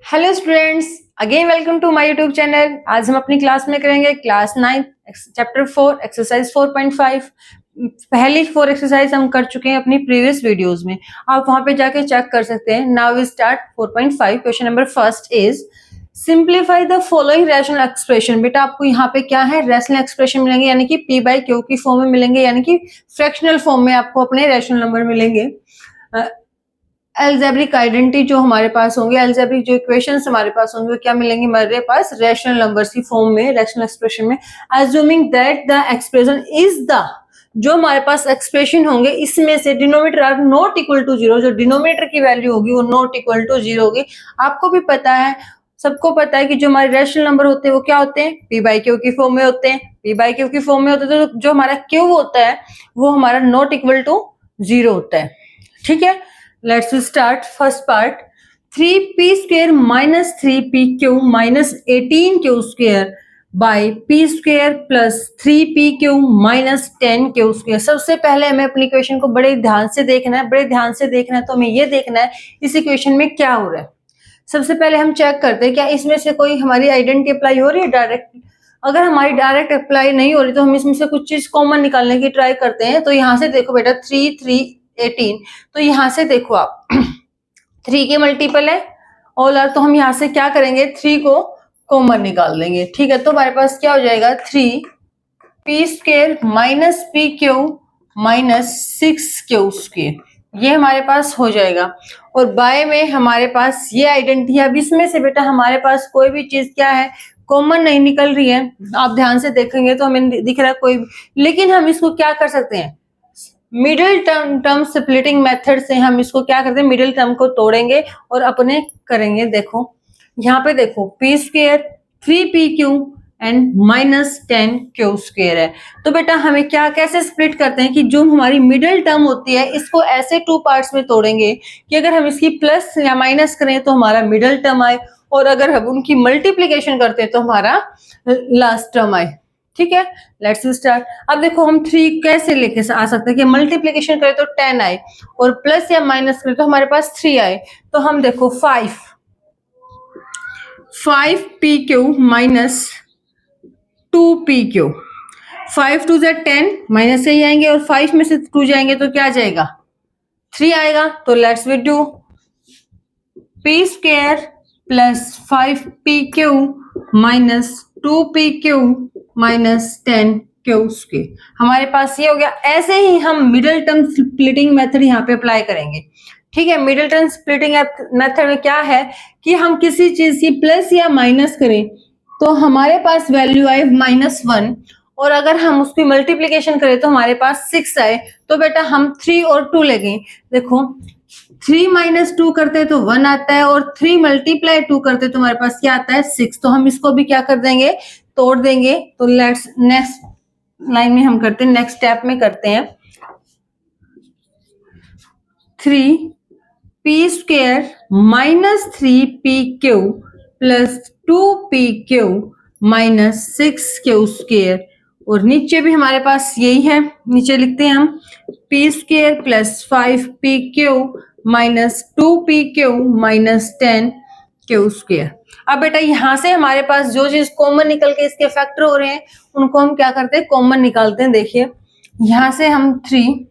Hello students, again welcome to my YouTube channel. आज हम अपनी क्लास में करेंगे क्लास 9 चैप्टर 4 एक्सरसाइज 4.5। पहली 4 एक्सरसाइज हम कर चुके हैं अपनी प्रीवियस वीडियोस में, आप वहां पे जाके चेक कर सकते हैं। Now we start 4.5। Question number first is simplify the following rational expression. बेटा आपको यहाँ पे क्या है, रैशनल एक्सप्रेशन मिलेंगे, यानी कि पी बाई क्यू की फॉर्म में मिलेंगे, यानी कि फ्रैक्शनल फॉर्म में आपको अपने रैशनल नंबर मिलेंगे। एल्जेब्रिक आइडेंटिटी जो हमारे पास होंगे, एल्जेब्रिक जो इक्वेशंस हमारे पास होंगे वो क्या मिलेंगे हमारे पास, रैशनल नंबर्स की फॉर्म में, रैशनल एक्सप्रेशन में। Assuming that the expression is the, जो हमारे पास एक्सप्रेशन होंगे इसमें से denominator are not equal to zero, जो डिनोमिनेटर की वैल्यू होगी वो नॉट इक्वल टू जीरो होगी। आपको भी पता है, सबको पता है कि जो हमारे रैशनल नंबर होते हैं वो क्या होते हैं, पी बाई क्यू की फॉर्म में होते हैं। पी बाई क्यू की फॉर्म में होते हैं तो जो हमारा क्यू होता है वो हमारा नॉट इक्वल टू जीरो होता है। ठीक है, let's start first part। 3p square minus 3pq minus 18q square by p square plus 3pq minus 10q square। सबसे पहले हमें अपनी इक्वेशन को बड़े ध्यान से देखना है, बड़े ध्यान से देखना है। तो हमें ये देखना है इस इक्वेशन में क्या हो रहा है। सबसे पहले हम चेक करते हैं क्या इसमें से कोई हमारी आइडेंटिटी अप्लाई हो रही है डायरेक्ट। अगर हमारी डायरेक्ट अप्लाई नहीं हो रही तो हम इसमें से कुछ चीज कॉमन निकालने की ट्राई करते हैं। तो यहाँ से देखो बेटा 3 3 18, तो यहाँ से देखो आप 3 के मल्टीपल है ऑल आर, तो हम यहाँ से क्या करेंगे 3 को कॉमन निकाल देंगे। ठीक है, तो हमारे पास क्या हो जाएगा 3p square minus P Q minus 6q square, ये हमारे पास हो जाएगा। और बाय में हमारे पास ये आइडेंटिटी है। अब इसमें से बेटा हमारे पास कोई भी चीज क्या है, कॉमन नहीं निकल रही है। आप ध्यान से देखेंगे तो हमें दिख रहा है कोई भी, लेकिन हम इसको क्या कर सकते हैं, मिडिल टर्म स्प्लिटिंग मेथड से हम इसको क्या करते हैं, मिडिल टर्म को तोड़ेंगे और अपने करेंगे। देखो यहाँ पे देखो P square 3pq and minus 10q square है। तो बेटा हमें क्या कैसे स्प्लिट करते हैं कि जो हमारी मिडिल टर्म होती है इसको ऐसे 2 पार्ट्स में तोड़ेंगे कि अगर हम इसकी प्लस या माइनस करें तो हमारा मिडिल टर्म आए, और अगर हम उनकी मल्टीप्लीकेशन करते हैं तो हमारा लास्ट टर्म आए। ठीक है, लेट्स स्टार्ट। अब देखो हम 3 कैसे लेके आ सकते हैं कि मल्टीप्लीकेशन करें तो 10 आए और प्लस या माइनस करें तो हमारे पास 3 आए। तो हम देखो 5pq माइनस 2pq, 5 2 10 माइनस से ही आएंगे और 5 में से 2 जाएंगे तो क्या जाएगा 3 आएगा। तो let's we do p square plus 5pq minus 2pq minus 10q square, हमारे पास ये हो गया। ऐसे ही हम मिडिल टर्म स्प्लिटिंग मेथड यहाँ पे अप्लाई करेंगे। ठीक है, मिडिल टर्म स्प्लिटिंग मेथड में क्या है कि हम किसी चीज की प्लस या माइनस करें तो हमारे पास वैल्यू आए -1, और अगर हम उसकी मल्टीप्लीकेशन करें तो हमारे पास 6 आए। तो बेटा हम 3 और 2 लेंगे। देखो 3 माइनस 2 करते तो 1 आता है और 3 मल्टीप्लाई 2 करते तो हमारे पास क्या आता है 6। तो हम इसको भी क्या कर देंगे, तोड़ देंगे। तो लेट्स नेक्स्ट लाइन में हम करते हैं, नेक्स्ट स्टेप में करते हैं 3p square minus 3pq plus 2pq minus 6q square, और नीचे भी हमारे पास यही है, नीचे लिखते हैं हम p square plus 5pq minus 2pq minus 10q square. अब बेटा यहाँ से हमारे पास जो चीज कॉमन निकल के इसके फैक्टर हो रहे हैं उनको हम क्या करते हैं, कॉमन निकालते हैं। देखिए यहाँ से हम 3p,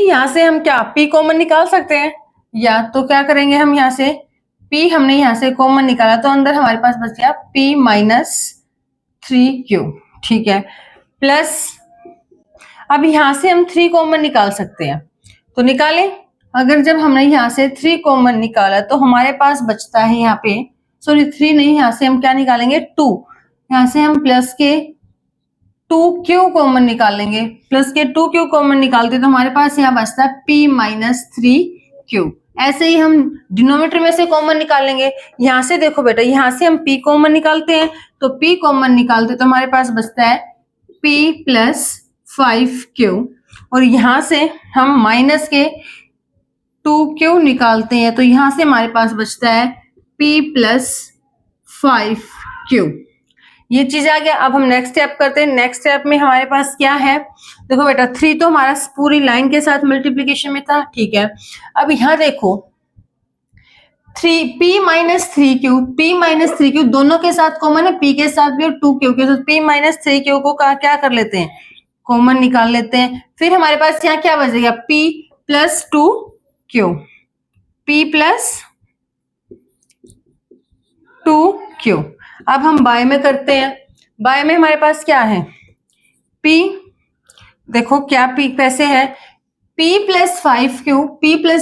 यहाँ से हम क्या p कॉमन निकाल सकते हैं, या तो क्या करेंगे हम यहाँ से p हमने यहाँ से कॉमन निकाला तो अंदर हमारे पास बच गया p माइनस 3q। ठीक है, प्लस अब यहाँ से हम 3 कॉमन निकाल सकते हैं, तो निकालें। अगर जब हमने यहाँ से 3 कॉमन निकाला तो हमारे पास बचता है यहाँ पे, सॉरी 3 नहीं, यहाँ से हम क्या निकालेंगे 2, यहाँ से हम प्लस के 2q कॉमन निकालेंगे, प्लस के 2q कॉमन निकालते तो हमारे पास यहाँ बचता है p माइनस 3q। ऐसे ही हम डिनोमिनेटर में से कॉमन निकालेंगे। यहाँ से देखो बेटा, यहाँ से हम p कॉमन निकालते हैं तो p कॉमन निकालते तो हमारे पास बचता है p प्लस 5q, और यहाँ से हम माइनस के 2q निकालते हैं तो यहाँ से हमारे पास बचता है p प्लस 5q। ये चीज आ गया। अब हम नेक्स्ट स्टेप करते हैं। नेक्स्ट स्टेप में हमारे पास क्या है, देखो बेटा 3 तो हमारा पूरी लाइन के साथ मल्टीप्लीकेशन में था। ठीक है, अब यहाँ देखो p माइनस 3q दोनों के साथ कॉमन है, p के साथ भी और 2q के साथ। p माइनस 3q को क्या कर लेते हैं, कॉमन निकाल लेते हैं। फिर हमारे पास यहाँ क्या बचेगा, p plus 2q, p plus 2q। अब हम बाय में करते हैं, बाय में हमारे पास क्या है, p, देखो क्या p कैसे है, p प्लस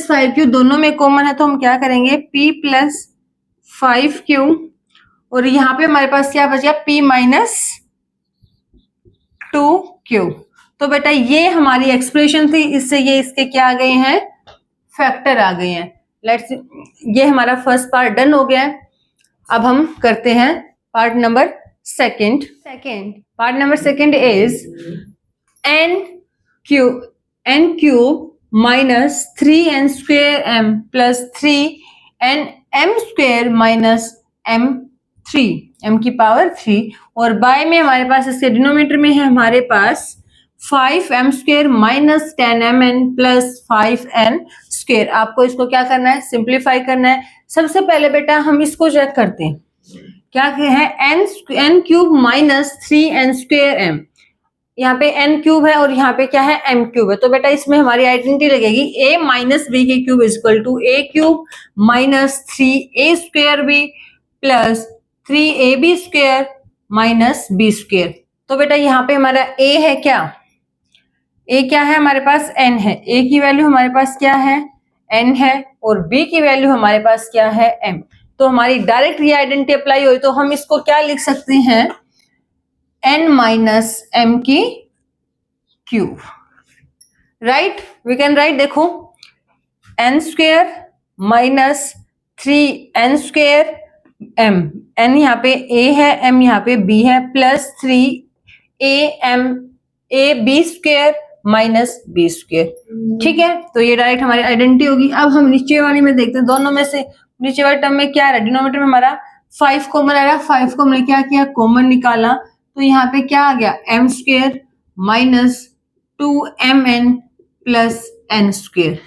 5q दोनों में कॉमन है, तो हम क्या करेंगे, p प्लस 5q, और यहाँ पे हमारे पास क्या बचा, p माइनस 2q। तो बेटा ये हमारी एक्सप्रेशन थी, इससे ये इसके क्या आ गए हैं, फैक्टर आ गए हैं। लेट्स, ये हमारा फर्स्ट पार्ट डन हो गया है। अब हम करते हैं part number second. Part number second is n cube minus 3n square m plus 3n m square minus m3, m की पावर 3, और बाय में हमारे पास इसके डिनोमिनेटर में है हमारे पास 5m square minus 10mn plus 5n square. आपको इसको क्या करना है, सिंप्लीफाई करना है। सबसे पहले बेटा हम इसको चेक करते हैं, क्या है, n cube minus 3n square m, यहाँ पे n क्यूब है और यहाँ पे क्या है, m क्यूब है। तो बेटा इसमें हमारी आइडेंटिटी लगेगी, a माइनस बी की cube is equal to a cube minus 3a square b plus 3ab square minus b square. तो बेटा यहाँ पे हमारा a है, क्या a क्या है हमारे पास, n है, a की वैल्यू हमारे पास क्या है, n है, और b की वैल्यू हमारे पास क्या है, m। तो हमारी डायरेक्ट ये आइडेंटिटी अप्लाई हुई, तो हम इसको क्या लिख सकते हैं, n माइनस m की cube, right, we can write, देखो n square minus 3n square m, n यहाँ पे a है, m यहाँ पे b है, plus 3ab square minus b square. ठीक है, तो ये डायरेक्ट हमारी आइडेंटिटी होगी। अब हम नीचे वाली में देखते हैं, दोनों में से नीचे वाले टर्म में क्या है, डिनोमिनेटर में हमारा 5 कॉमन आएगा, 5 को हमने क्या किया, कॉमन निकाला, तो यहाँ पे क्या आ गया, m square minus 2mn plus n square.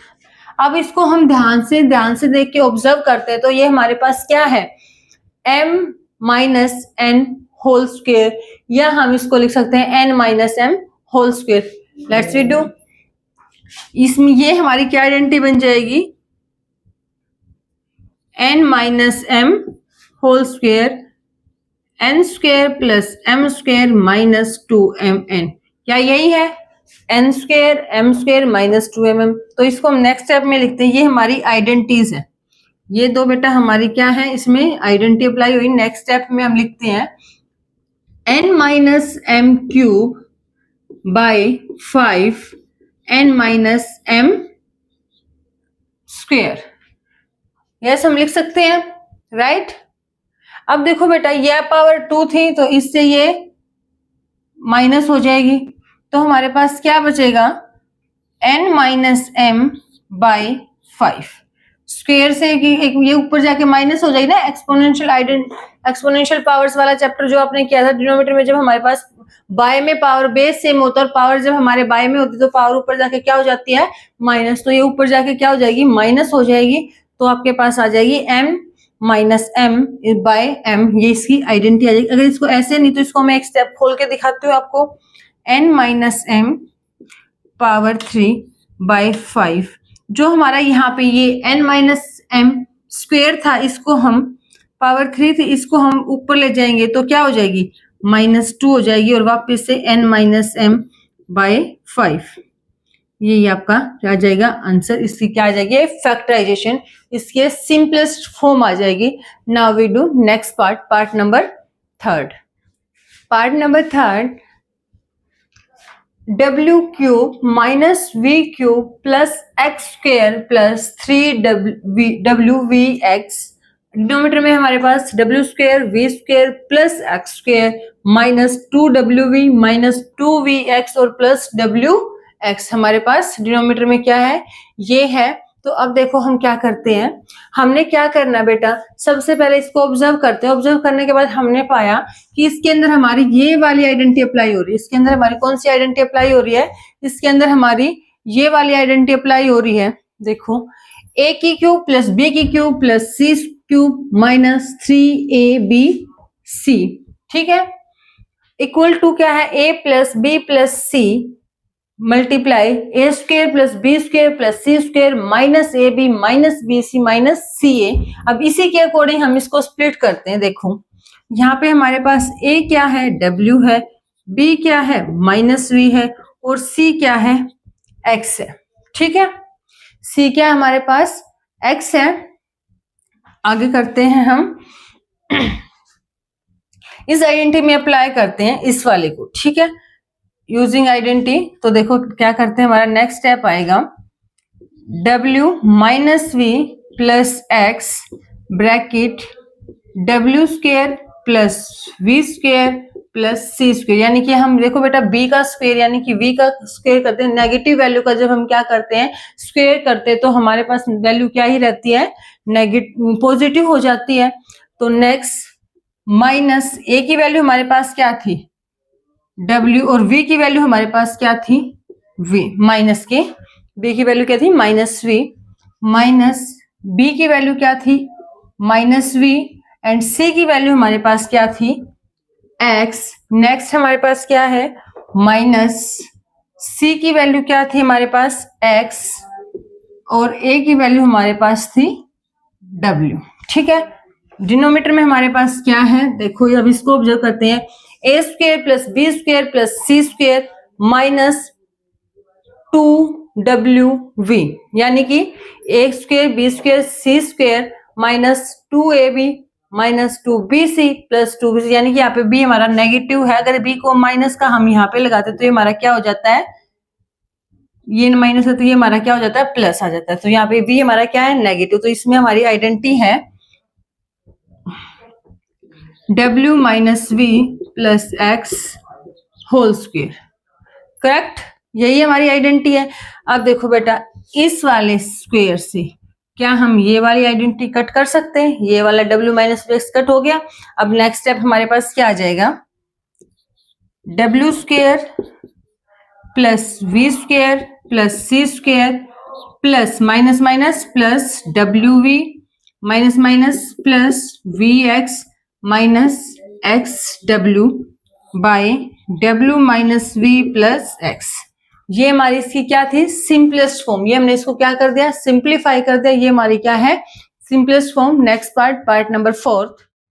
अब इसको हम ध्यान से देख के ऑब्जर्व करते हैं, तो ये हमारे पास क्या है, m minus n whole square, या हम इसको लिख सकते हैं n minus m whole square. Let's we do, इसमें ये हमारी क्या आइडेंटिटी बन जाएगी, n minus m whole square n square plus m square minus 2mn, क्या यही है, n square m square minus 2mm। तो इसको हम नेक्स्ट स्टेप में लिखते हैं, ये हमारी आइडेंटिटीज है, ये दो बेटा हमारी क्या है, इसमें आइडेंटिटी अप्लाई हुई। नेक्स्ट स्टेप में हम लिखते हैं n minus m cube by 5 n minus m square, yes हम लिख सकते हैं, राइट। अब देखो बेटा ये पावर 2 थी, तो इससे ये माइनस हो जाएगी, तो हमारे पास क्या बचेगा, n minus m by 5 square से एक ये ऊपर जाके माइनस हो जाएगी ना, एक्सपोनेंशियल पावर्स वाला चैप्टर जो आपने किया था, डिनोमिनेटर में जब हमारे पास बाय में पावर बेस सेम होता है और पावर जब हमारे बाय में होती है तो पावर ऊपर जाके क्या हो जाती है, माइनस, तो ये ऊपर जाके क्या हो जाएगी, माइनस हो जाएगी, तो आपके पास आ जाएगी m minus m by m, ये इसकी आइडेंटिटी आ जाएगी। अगर इसको ऐसे नहीं तो इसको मैं एक स्टेप खोल के दिखाती हूँ आपको, n minus m power 3 by 5, जो हमारा यहाँ पे ये n माइनस m स्क्वेयर था, इसको हम पावर 3 थी, इसको हम ऊपर ले जाएंगे तो क्या हो जाएगी, माइनस 2 हो जाएगी, और वापस से n माइनस m बाय 5, ये आपका आ जाएगा आंसर। इसकी क्या आ जाएगी, फैक्टराइजेशन, इसके सिंपलेस्ट फॉर्म आ जाएगी। Now we do next part, part number third. w cube minus v cube plus x square plus 3wvx, denominator में हमारे पास w square v square plus x square minus 2wv minus 2vx और plus wx, हमारे पास denominator में क्या है, ये है। तो अब देखो हम क्या करते हैं, हमने क्या करना बेटा, सबसे पहले इसको ऑब्जर्व करते हैं, ऑब्जर्व करने के बाद हमने पाया कि इसके अंदर हमारी ये वाली आइडेंटिटी अप्लाई हो रही है, इसके अंदर हमारी कौन सी आइडेंटिटी अप्लाई हो रही है, इसके अंदर हमारी ये वाली आइडेंटिटी अप्लाई हो रही है। देखो ए की क्यूब प्लस बी की cube plus C cube minus 3ab c, ठीक है, इक्वल टू क्या है, a plus B plus C multiply A square plus B square plus C square minus A B minus B C minus C A. अब इसी के according हम इसको split करते हैं। देखो यहाँ पे हमारे पास a क्या है, w है, b क्या है, माइनस v है, और c क्या है, x है, ठीक है, c क्या है हमारे पास, x है। आगे करते हैं हम इस आइडेंटिटी में अप्लाई करते हैं इस वाले को, ठीक है, यूजिंग आइडेंटिटी। तो देखो क्या करते हैं, हमारा नेक्स्ट स्टेप आएगा w minus v plus x bracket w square plus v square plus सी स्क्वेयर, यानी कि हम देखो बेटा b का स्क्वेयर यानी कि v का स्क्वेयर करते हैं, नेगेटिव वैल्यू का जब हम क्या करते हैं, स्क्वेयर करते हैं, तो हमारे पास वैल्यू क्या ही रहती है, नेगेटिव पॉजिटिव हो जाती है। तो नेक्स्ट माइनस a की वैल्यू हमारे पास क्या थी, w, और v की वैल्यू हमारे पास क्या थी, v, माइनस के b की वैल्यू क्या थी, माइनस v, माइनस b की वैल्यू क्या थी, माइनस v, एंड c की वैल्यू हमारे पास क्या थी, x। नेक्स्ट हमारे पास क्या है, माइनस c की वैल्यू क्या थी हमारे पास, x, और a की वैल्यू हमारे पास थी w, ठीक है। डिनोमिनेटर में हमारे पास क्या है, देखो अब इसको ऑब्जर्व करते हैं, A square plus B square plus C square minus 2w, यानी कि A square B square C square minus 2ab minus 2bc plus 2bc, यानी कि यहाँ पे b हमारा नेगेटिव है, अगर b को माइनस का हम यहाँ पे लगाते तो ये हमारा क्या हो जाता है, ये माइनस है तो ये हमारा क्या हो जाता है, प्लस आ जाता है, तो यहाँ पे b हमारा क्या है, नेगेटिव। तो इसमें हमारी आइडेंटिटी है w minus v plus x whole square, correct, यही हमारी आइडेंटिटी है। अब देखो बेटा इस वाले स्क्वेयर से क्या हम ये वाली आइडेंटिटी कट कर सकते हैं, ये वाला w माइनस एक्स कट हो गया। अब नेक्स्ट स्टेप हमारे पास क्या आ जाएगा, w square plus v square plus C square plus minus minus plus wv minus minus plus vx minus xw by w minus v plus x। ये हमारी इसकी क्या थी, सिंपलेस्ट फॉर्म, ये हमने इसको क्या कर दिया, सिंप्लीफाई कर दिया, ये हमारी क्या है, simplest form. Next part number 4।